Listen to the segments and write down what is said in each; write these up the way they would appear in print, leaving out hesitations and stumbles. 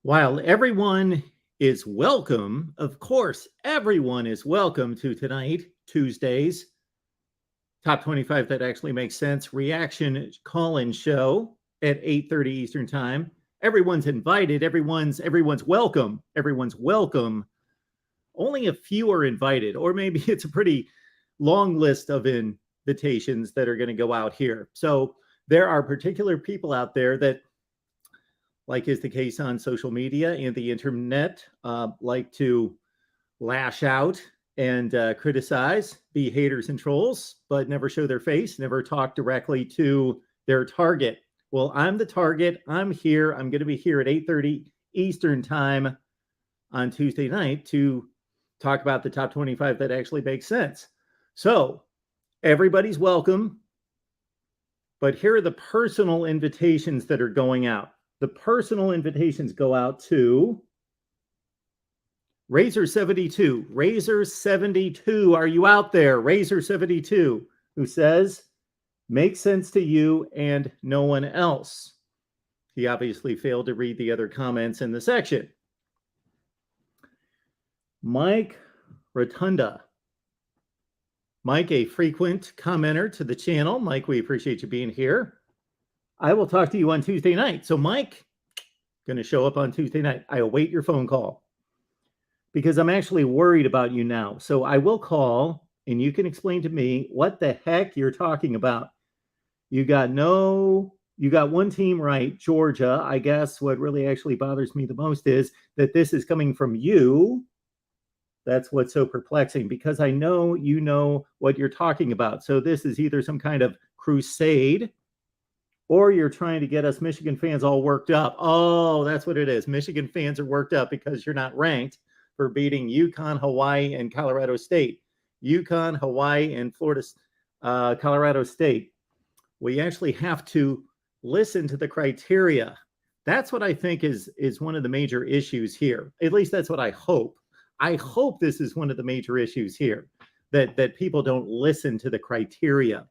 While everyone is welcome, of course, everyone is welcome to tonight, Tuesday's Top 25 That Actually Makes Sense reaction call-in show at 8:30 Eastern Time. Everyone's invited. Everyone's welcome. Everyone's welcome. Only a few are invited, or maybe it's a pretty long list of invitations that are going to go out here. So there are particular people out there that, like is the case on social media and the internet, like to lash out and criticize, be haters and trolls, but never show their face, never talk directly to their target. Well, I'm the target. I'm here. I'm going to be here at 8:30 Eastern Time on Tuesday night to talk about the top 25 that actually makes sense. So everybody's welcome, but here are the personal invitations that are going out. The personal invitations go out to Razor72. Razor72, are you out there? Razor72, who says, makes sense to you and no one else. He obviously failed to read the other comments in the section. Mike Rotunda. Mike, a frequent commenter to the channel. Mike, we appreciate you being here. I will talk to you on Tuesday night. So Mike, going to show up on Tuesday night. I await your phone call because I'm actually worried about you now. So I will call and you can explain to me what the heck you're talking about. You got one team right, Georgia. I guess what really actually bothers me the most is that this is coming from you. That's what's so perplexing, because I know you know what you're talking about. So this is either some kind of crusade, or you're trying to get us Michigan fans all worked up. Oh, that's what it is. Michigan fans are worked up because you're not ranked for beating UConn, Hawaii, and Colorado State. UConn, Hawaii, and Colorado State. We actually have to listen to the criteria. That's what I think is one of the major issues here. At least that's what I hope. I hope this is one of the major issues here, that people don't listen to the criteria.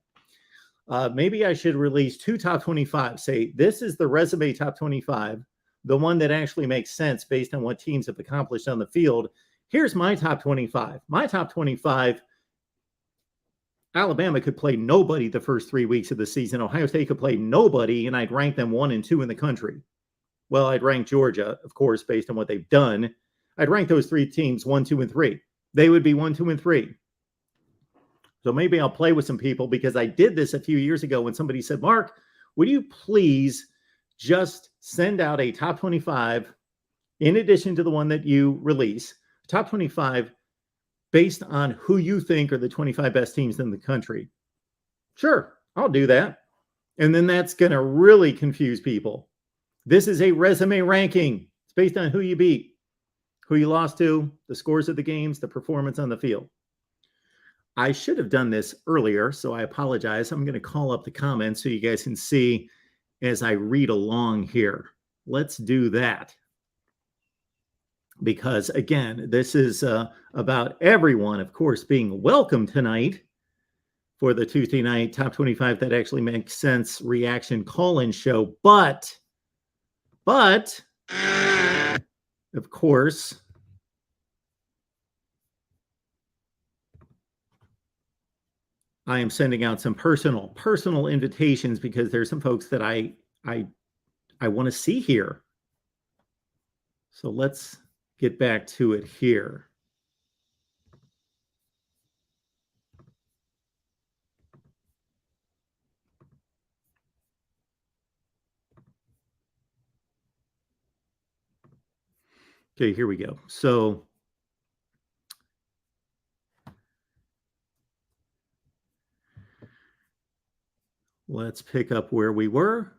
Maybe I should release two top 25. Say, this is the resume top 25, the one that actually makes sense based on what teams have accomplished on the field. Here's my top 25. My top 25, Alabama could play nobody the first 3 weeks of the season. Ohio State could play nobody, and I'd rank them 1 and 2 in the country. Well, I'd rank Georgia, of course, based on what they've done. I'd rank those three teams 1, 2, and 3. They would be 1, 2, and 3. So maybe I'll play with some people, because I did this a few years ago when somebody said, Mark, would you please just send out a top 25 in addition to the one that you release, top 25 based on who you think are the 25 best teams in the country? Sure, I'll do that. And then that's going to really confuse people. This is a resume ranking. It's based on who you beat, who you lost to, the scores of the games, the performance on the field. I should have done this earlier, so I apologize. I'm going to call up the comments so you guys can see as I read along here. Let's do that. Because, again, this is about everyone, of course, being welcome tonight for the Tuesday night Top 25 That Actually Makes Sense reaction call-in show. But, of course, I am sending out some personal invitations, because there's some folks that I want to see here. So let's get back to it here. Okay, here we go. So let's pick up where we were.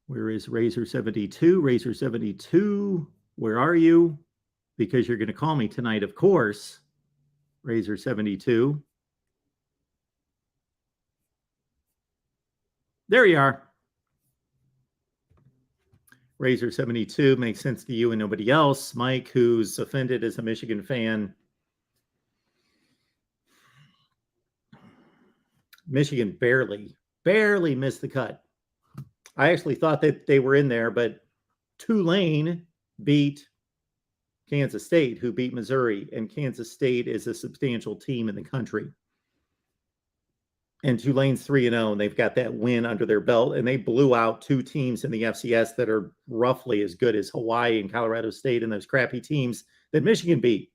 Where is Razor72? Razor72, where are you? Because you're going to call me tonight, of course. Razor72. There you are. Razor72 makes sense to you and nobody else. Mike, who's offended as a Michigan fan. Michigan barely missed the cut. I actually thought that they were in there, but Tulane beat Kansas State, who beat Missouri, and Kansas State is a substantial team in the country. And Tulane's 3-0, and they've got that win under their belt, and they blew out two teams in the FCS that are roughly as good as Hawaii and Colorado State and those crappy teams that Michigan beat.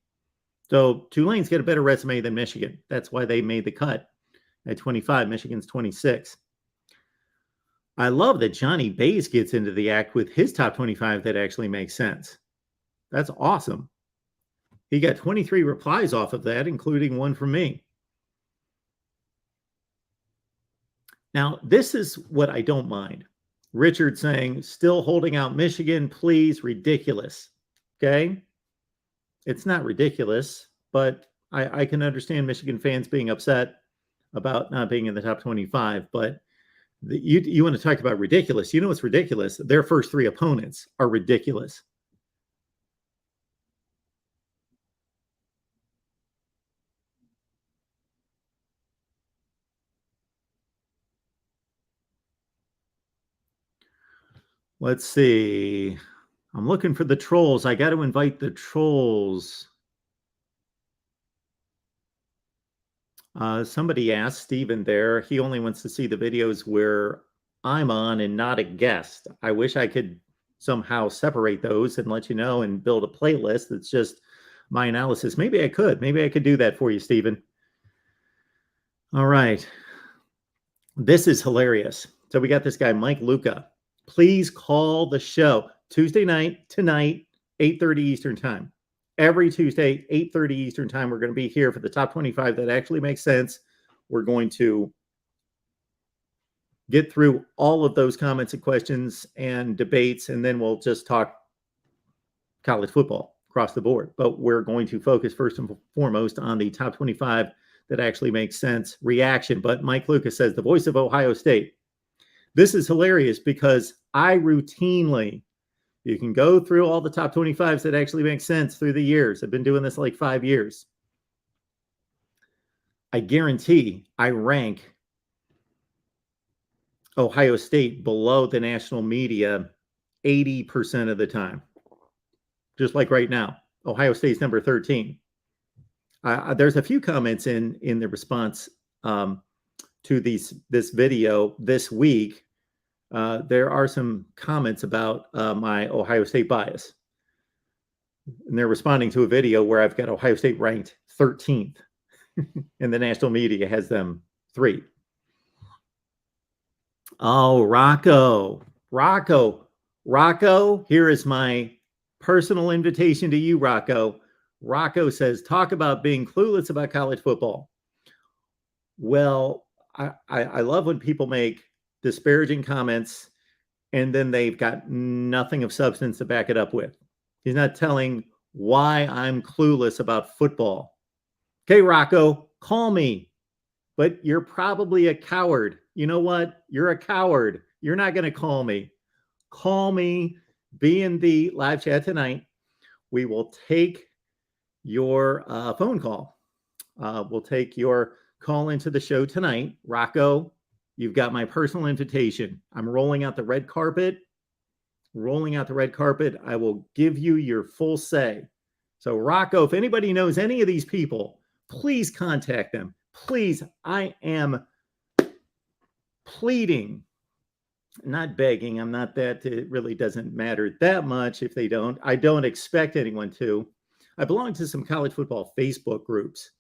So Tulane's got a better resume than Michigan. That's why they made the cut at 25. Michigan's 26. I love that Johnny Bays gets into the act with his top 25 that actually makes sense. That's awesome. He got 23 replies off of that, including one from me. Now, this is what I don't mind. Richard saying, still holding out Michigan, please, ridiculous. Okay? It's not ridiculous, but I can understand Michigan fans being upset about not being in the top 25. But you want to talk about ridiculous. You know what's ridiculous? Their first three opponents are ridiculous. Let's see. I'm looking for the trolls. I got to invite the trolls. Somebody asked Steven there. He only wants to see the videos where I'm on and not a guest. I wish I could somehow separate those and let you know and build a playlist that's just my analysis. Maybe I could. Maybe I could do that for you, Steven. All right. This is hilarious. So we got this guy, Mike Luca. Please call the show Tuesday night, tonight, 8:30 Eastern time. Every Tuesday, 8:30 Eastern time, we're going to be here for the top 25 that actually makes sense. We're going to get through all of those comments and questions and debates, and then we'll just talk college football across the board. But we're going to focus first and foremost on the top 25 that actually makes sense reaction. But Mike Lucas says, the voice of Ohio State. This is hilarious because I routinely, you can go through all the top 25s that actually make sense through the years. I've been doing this like 5 years. I guarantee I rank Ohio State below the national media 80% of the time. Just like right now, Ohio State's number 13. There's a few comments in the response to this video this week. There are some comments about my Ohio State bias. And they're responding to a video where I've got Ohio State ranked 13th. And the national media has them 3. Oh, Rocco, here is my personal invitation to you, Rocco. Rocco says, talk about being clueless about college football. Well, I love when people make disparaging comments and then they've got nothing of substance to back it up with. He's not telling why I'm clueless about football. Okay, Rocco, call me, but you're probably a coward. You know what? You're a coward. You're not going to call me. Call me. Be in the live chat tonight. We will take your phone call. We'll take your call into the show tonight. Rocco, you've got my personal invitation. I'm rolling out the red carpet. I will give you your full say. So Rocco, if anybody knows any of these people, please contact them. Please, I am pleading, not begging. I'm not that. It really doesn't matter that much if they don't. I don't expect anyone to. I belong to some college football Facebook groups,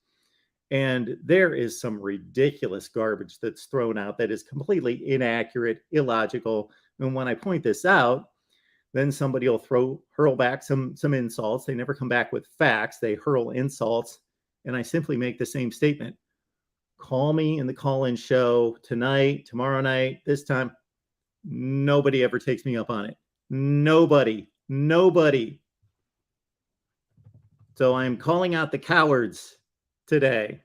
and there is some ridiculous garbage that's thrown out that is completely inaccurate, illogical. And when I point this out, then somebody will hurl back some insults. They never come back with facts. They hurl insults, and I simply make the same statement. Call me in the call-in show tonight, tomorrow night, this time. Nobody ever takes me up on it. Nobody. So I'm calling out the cowards today.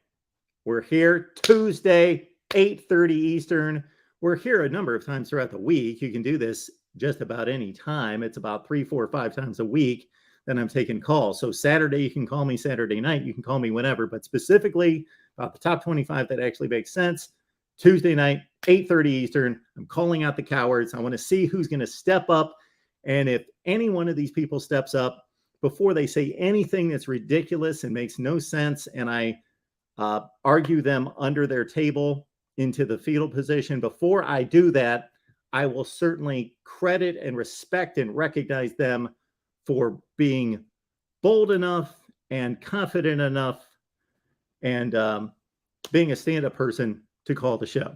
We're here Tuesday, 8:30 Eastern. We're here a number of times throughout the week. You can do this just about any time. It's about 3, 4, 5 times a week that I'm taking calls. So Saturday, you can call me. Saturday night, you can call me whenever. But specifically about the top 25 that actually makes sense, Tuesday night, 8:30 Eastern. I'm calling out the cowards. I want to see who's going to step up. And if any one of these people steps up before they say anything that's ridiculous and makes no sense, and I argue them under their table into the fetal position, before I do that, I will certainly credit and respect and recognize them for being bold enough and confident enough and being a stand-up person to call the show.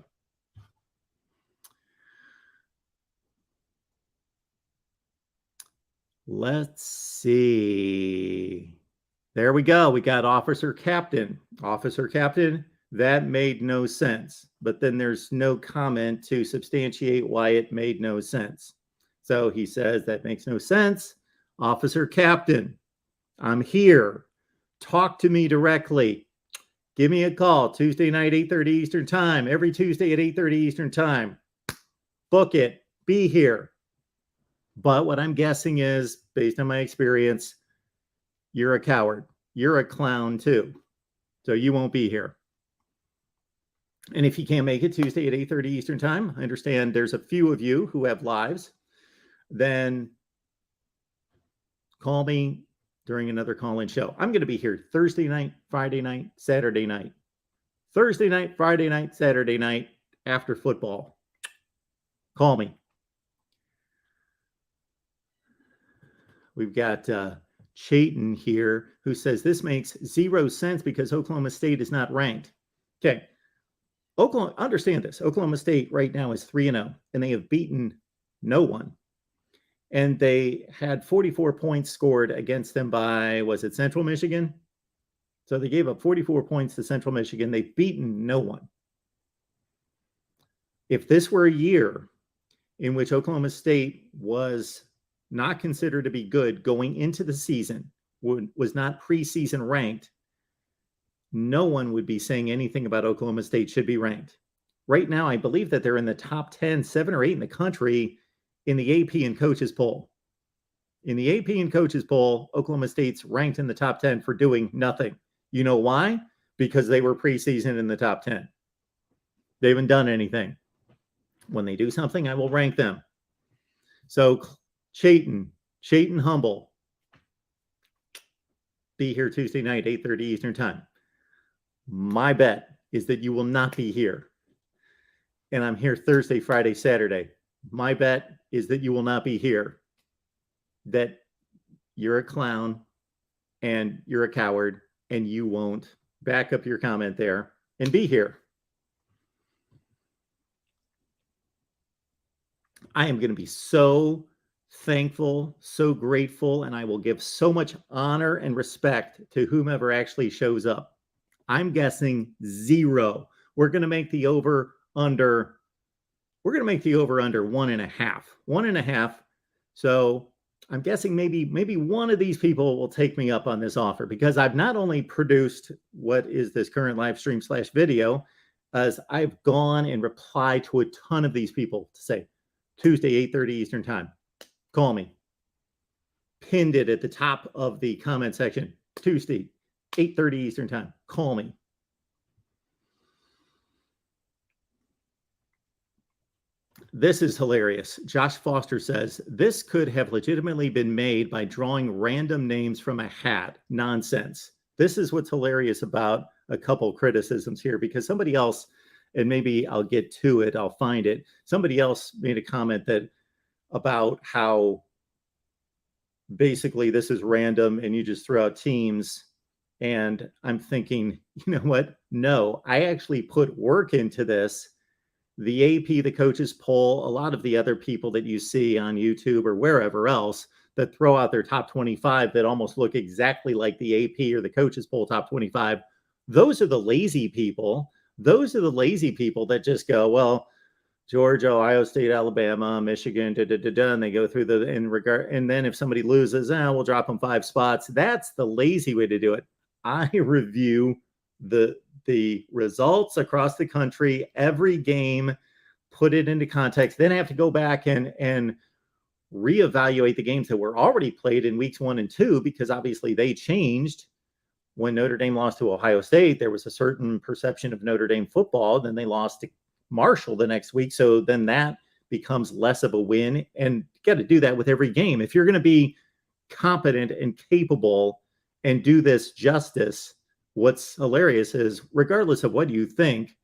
Let's see. There we go. We got officer captain. Officer captain, that made no sense. But then there's no comment to substantiate why it made no sense. So he says that makes no sense. Officer captain, I'm here. Talk to me directly. Give me a call Tuesday night, 8:30 Eastern time. Every Tuesday at 8:30 Eastern time. Book it. Be here. But what I'm guessing is, based on my experience, you're a coward. You're a clown too. So you won't be here. And if you can't make it Tuesday at 8:30 Eastern time, I understand there's a few of you who have lives, then call me during another call-in show. I'm going to be here Thursday night, Friday night, Saturday night. Thursday night, Friday night, Saturday night after football. Call me. We've got Chayton here who says this makes zero sense because Oklahoma State is not ranked. Okay. Understand this. Oklahoma State right now is 3-0, and they have beaten no one. And they had 44 points scored against them by, was it Central Michigan? So they gave up 44 points to Central Michigan. They've beaten no one. If this were a year in which Oklahoma State was not considered to be good going into the season, was not preseason ranked, no one would be saying anything about Oklahoma State should be ranked. Right now, I believe that they're in the top 10, 7 or 8 in the country in the AP and coaches poll. In the AP and coaches poll, Oklahoma State's ranked in the top 10 for doing nothing. You know why? Because they were preseason in the top 10. They haven't done anything. When they do something, I will rank them. So Chayton Humble, be here Tuesday night, 8:30 Eastern time. My bet is that you will not be here. And I'm here Thursday, Friday, Saturday. My bet is that you will not be here. That you're a clown and you're a coward and you won't. Back up your comment there and be here. I am going to be so thankful, so grateful, and I will give so much honor and respect to whomever actually shows up. I'm guessing 0. We're going to make the over under. We're going to make the over under 1.5. 1.5. So I'm guessing maybe one of these people will take me up on this offer, because I've not only produced what is this current live stream / video, as I've gone and replied to a ton of these people to say Tuesday, 8:30 Eastern time. Call me. Pinned it at the top of the comment section. Tuesday, 8:30 Eastern time. Call me. This is hilarious. Josh Foster says, this could have legitimately been made by drawing random names from a hat. Nonsense. This is what's hilarious about a couple criticisms here, because somebody else, and maybe I'll get to it, I'll find it. Somebody else made a comment that about how basically this is random and you just throw out teams. And I'm thinking, you know what? No, I actually put work into this. The AP, the coaches poll, a lot of the other people that you see on YouTube or wherever else that throw out their top 25 that almost look exactly like the AP or the coaches poll top 25. Those are the lazy people. Those are the lazy people that just go, well, Georgia, Ohio State, Alabama, Michigan, and they go through and then if somebody loses, we'll drop them 5 spots. That's the lazy way to do it. I review the results across the country, every game, put it into context, then I have to go back and reevaluate the games that were already played in weeks 1 and 2, because obviously they changed. When Notre Dame lost to Ohio State, there was a certain perception of Notre Dame football. Then they lost to Marshall the next week. So then that becomes less of a win. And you got to do that with every game. If you're going to be competent and capable and do this justice, what's hilarious is regardless of what you think,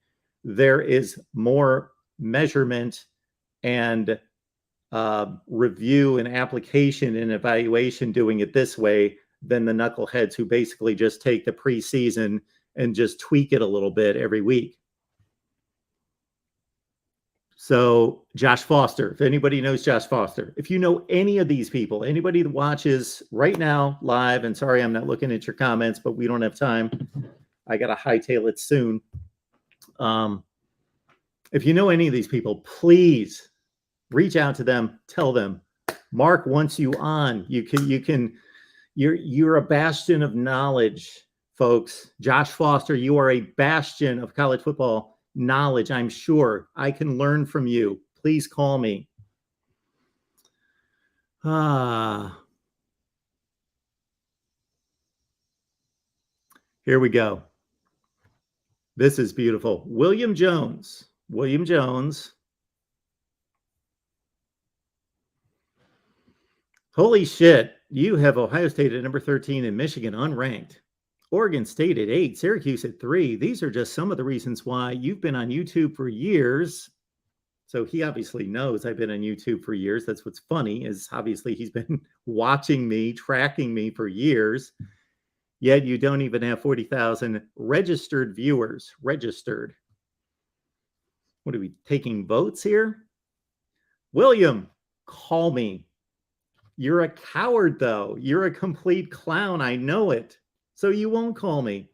there is more measurement and review and application and evaluation doing it this way than the knuckleheads who basically just take the preseason and just tweak it a little bit every week. So Josh Foster, if anybody knows Josh Foster, if you know any of these people, anybody that watches right now live, and sorry, I'm not looking at your comments, but we don't have time. I got to hightail it soon. If you know any of these people, please reach out to them, tell them, Mark wants you on. You're a bastion of knowledge, folks. Josh Foster, you are a bastion of college football knowledge. I'm sure I can learn from you. Please call me. Here we go. This is beautiful. William Jones. Holy shit. You have Ohio State at number 13 and Michigan unranked. Oregon State at 8, Syracuse at 3. These are just some of the reasons why you've been on YouTube for years. So he obviously knows I've been on YouTube for years. That's what's funny is obviously he's been watching me, tracking me for years. Yet you don't even have 40,000 registered viewers. Registered. What are we taking votes here? William, call me. You're a coward, though. You're a complete clown. I know it. So you won't call me.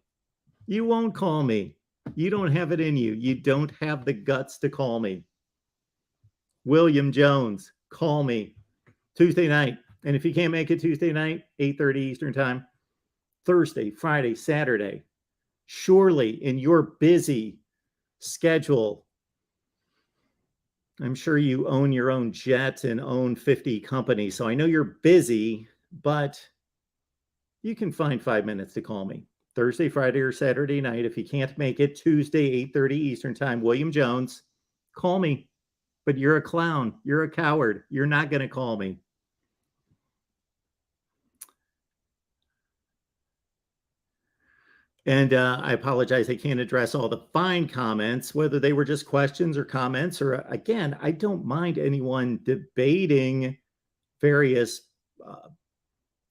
You won't call me. You don't have it in you. You don't have the guts to call me. William Jones, call me. Tuesday night. And if you can't make it Tuesday night, 8:30 Eastern time, Thursday, Friday, Saturday, surely in your busy schedule, I'm sure you own your own jet and own 50 companies. So I know you're busy, but you can find 5 minutes to call me. Thursday, Friday, or Saturday night. If you can't make it Tuesday, 8:30 Eastern time, William Jones, call me. But you're a clown. You're a coward. You're not going to call me. And I apologize. I can't address all the fine comments, whether they were just questions or comments, or again, I don't mind anyone debating various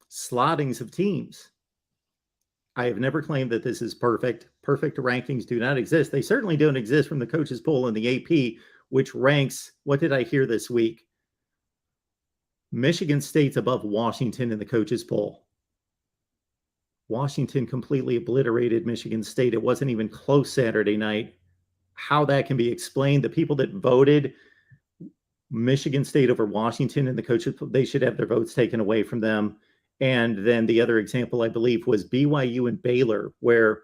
slottings of teams. I have never claimed that this is perfect. Perfect rankings do not exist. They certainly don't exist from the coaches poll and the AP, which ranks, what did I hear this week? Michigan State's above Washington in the coaches poll. Washington completely obliterated Michigan State. It wasn't even close Saturday night. How that can be explained, the people that voted Michigan State over Washington and the coaches, they should have their votes taken away from them. And then the other example, I believe, was BYU and Baylor, where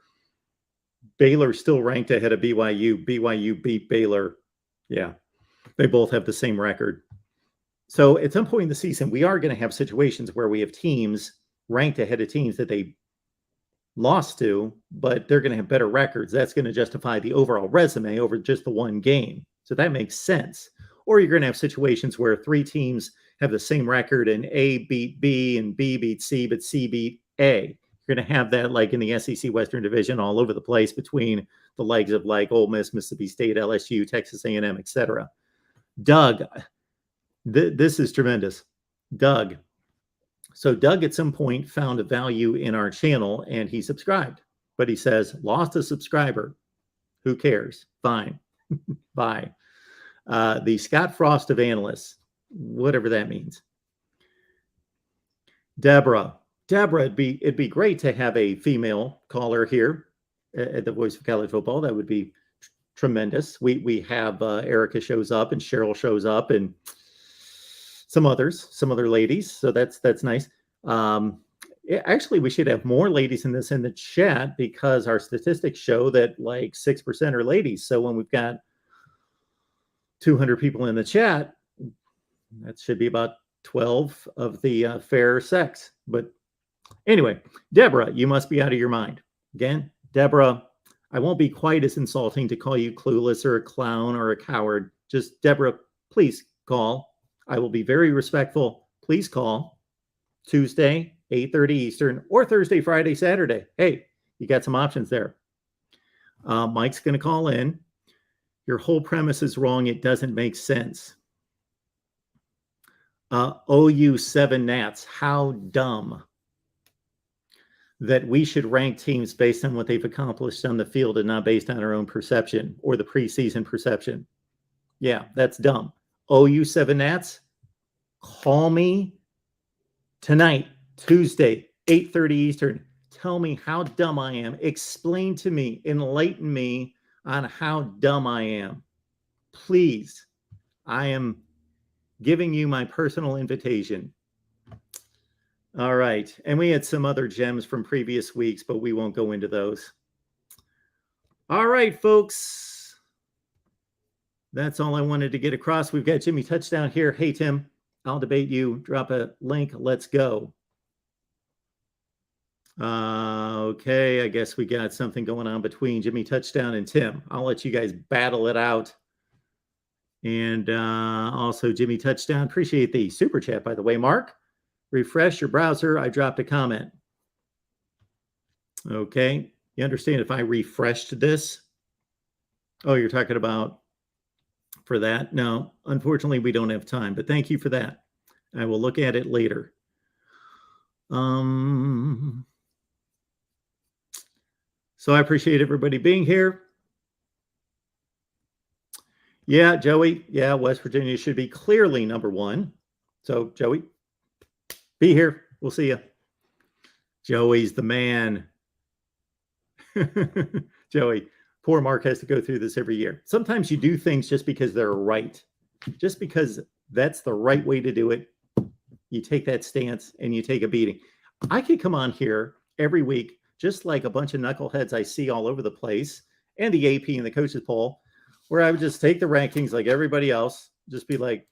Baylor still ranked ahead of BYU. BYU beat Baylor. Yeah, they both have the same record. So at some point in the season, we are going to have situations where we have teams ranked ahead of teams that they lost to, but they're going to have better records. That's going to justify the overall resume over just the one game. So that makes sense. Or you're going to have situations where 3 teams have the same record and A beat B and B beat C, but C beat A. You're going to have that like in the SEC Western Division all over the place between the legs of like Ole Miss, Mississippi State, LSU, Texas A&M, etc. Doug, this is tremendous. Doug. So Doug at some point found a value in our channel and he subscribed, but he says, lost a subscriber. Who cares? Fine. Bye. The Scott Frost of analysts, whatever that means. Deborah, it'd be great to have a female caller here at the Voice of College Football. That would be tremendous. We have Erica shows up and Cheryl shows up and some other ladies. So that's nice. Actually, we should have more ladies in the chat because our statistics show that like 6% are ladies. So when we've got 200 people in the chat, that should be about 12 of the fair sex. But anyway, Deborah, you must be out of your mind. Again, Deborah, I won't be quite as insulting to call you clueless or a clown or a coward. Just Deborah, please call. I will be very respectful. Please call Tuesday, 8:30 Eastern, or Thursday, Friday, Saturday. Hey, you got some options there. Mike's going to call in. Your whole premise is wrong. It doesn't make sense. OU 7 Nats. How dumb that we should rank teams based on what they've accomplished on the field and not based on our own perception or the preseason perception. Yeah, that's dumb. OU 7 Nats, call me tonight, Tuesday, 8:30 Eastern. Tell me how dumb I am. Explain to me, enlighten me on how dumb I am. Please, I am giving you my personal invitation. All right. And we had some other gems from previous weeks, but we won't go into those. All right, folks. That's all I wanted to get across. We've got Jimmy Touchdown here. Hey, Tim, I'll debate you. Drop a link. Let's go. Okay, I guess we got something going on between Jimmy Touchdown and Tim. I'll let you guys battle it out. And also Jimmy Touchdown. Appreciate the super chat, by the way, Mark. Refresh your browser. I dropped a comment. Okay. You understand if I refreshed this? Oh, you're talking about for that? No, unfortunately, we don't have time, but thank you for that. I will look at it later. So I appreciate everybody being here. Yeah, Joey. Yeah, West Virginia should be clearly number one. So, Joey, be here. We'll see you. Joey's the man. Joey, poor Mark has to go through this every year. Sometimes you do things just because they're right. Just because that's the right way to do it. You take that stance and you take a beating. I could come on here every week, just like a bunch of knuckleheads I see all over the place, and the AP and the coaches poll, where I would just take the rankings like everybody else, just be like,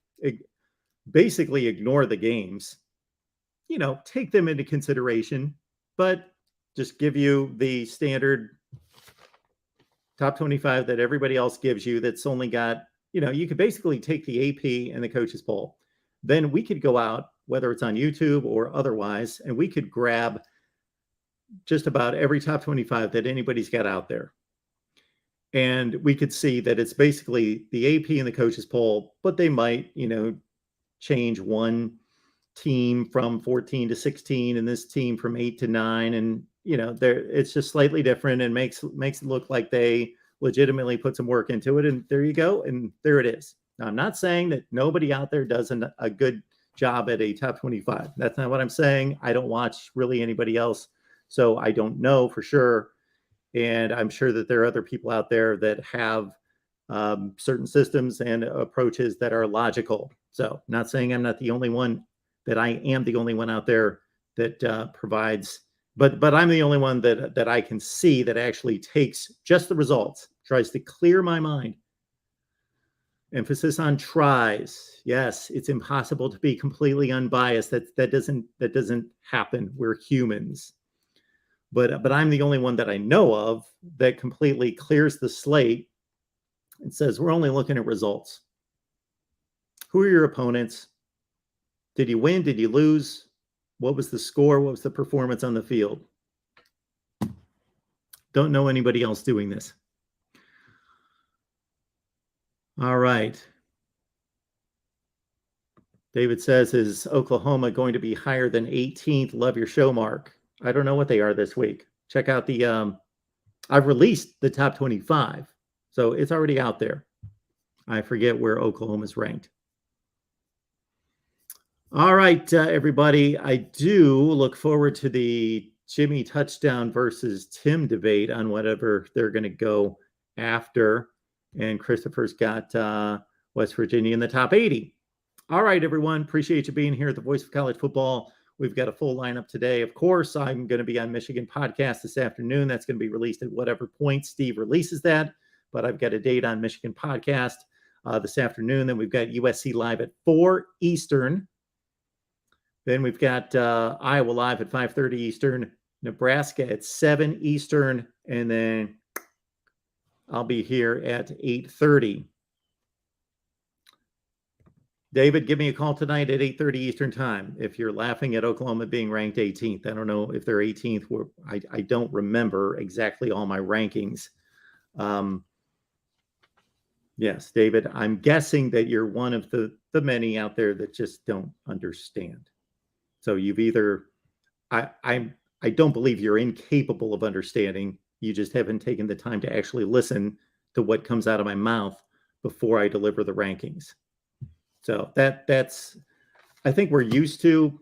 basically ignore the games, take them into consideration, but just give you the standard top 25 that everybody else gives you. That's only got, you could basically take the AP and the coaches poll. Then we could go out, whether it's on YouTube or otherwise, and we could grab just about every top 25 that anybody's got out there. And we could see that it's basically the AP and the coaches poll, but they might, change one team from 14 to 16 and this team from 8 to 9. And, it's just slightly different and makes it look like they legitimately put some work into it. And there you go. And there it is. Now, I'm not saying that nobody out there does a good job at a top 25. That's not what I'm saying. I don't watch really anybody else, so I don't know for sure. And I'm sure that there are other people out there that have certain systems and approaches that are logical. So not saying I'm not the only one, that I am the only one out there that provides, but I'm the only one that I can see that actually takes just the results, tries to clear my mind. Emphasis on tries. Yes, it's impossible to be completely unbiased. That doesn't happen. We're humans. But I'm the only one that I know of that completely clears the slate and says, we're only looking at results. Who are your opponents? Did you win? Did you lose? What was the score? What was the performance on the field? Don't know anybody else doing this. All right. David says, is Oklahoma going to be higher than 18th? Love your show, Mark. I don't know what they are this week. Check out the, I've released the top 25. So it's already out there. I forget where Oklahoma's ranked. All right, everybody. I do look forward to the Jimmy Touchdown versus Tim debate on whatever they're going to go after. And Christopher's got West Virginia in the top 80. All right, everyone. Appreciate you being here at the Voice of College Football. We've got a full lineup today. Of course, I'm going to be on Michigan Podcast this afternoon. That's going to be released at whatever point Steve releases that. But I've got a date on Michigan Podcast this afternoon. Then we've got USC Live at 4 Eastern. Then we've got Iowa Live at 5:30 Eastern, Nebraska at 7 Eastern, and then I'll be here at 8:30. David, give me a call tonight at 8:30 Eastern time. If you're laughing at Oklahoma being ranked 18th, I don't know if they're 18th. I don't remember exactly all my rankings. Yes, David, I'm guessing that you're one of the many out there that just don't understand. So you've either, I don't believe you're incapable of understanding. You just haven't taken the time to actually listen to what comes out of my mouth before I deliver the rankings. So that's, I think we're used to,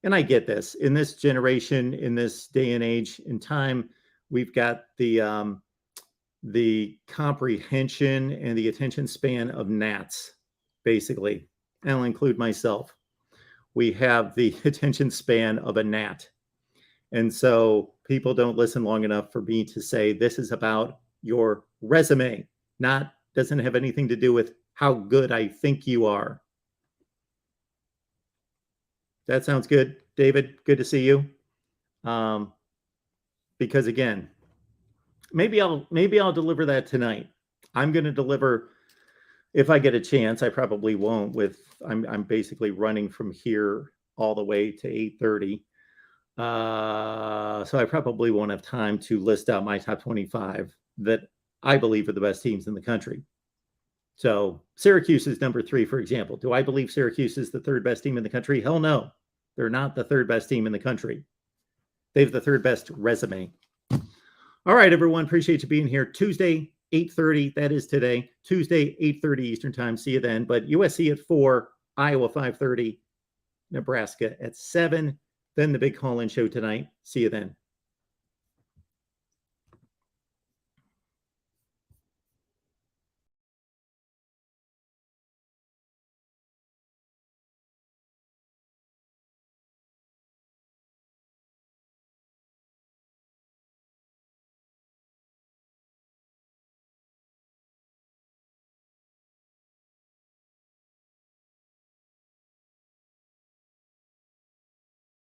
and I get this, in this generation, in this day and age in time, we've got the comprehension and the attention span of gnats, basically. I'll include myself. We have the attention span of a gnat. And so people don't listen long enough for me to say, this is about your resume, doesn't have anything to do with how good I think you are. That sounds good, David. Good to see you. Because again, maybe I'll deliver that tonight. I'm going to deliver, if I get a chance. I probably won't. I'm basically running from here all the way to 8:30. So I probably won't have time to list out my top 25 that I believe are the best teams in the country. So Syracuse is number 3, for example. Do I believe Syracuse is the 3rd best team in the country? Hell no. They're not the 3rd best team in the country. They have the 3rd best resume. All right, everyone. Appreciate you being here. Tuesday, 8:30. That is today. Tuesday, 8:30 Eastern time. See you then. But USC at 4, Iowa 5:30, Nebraska at 7. Then the big call-in show tonight. See you then.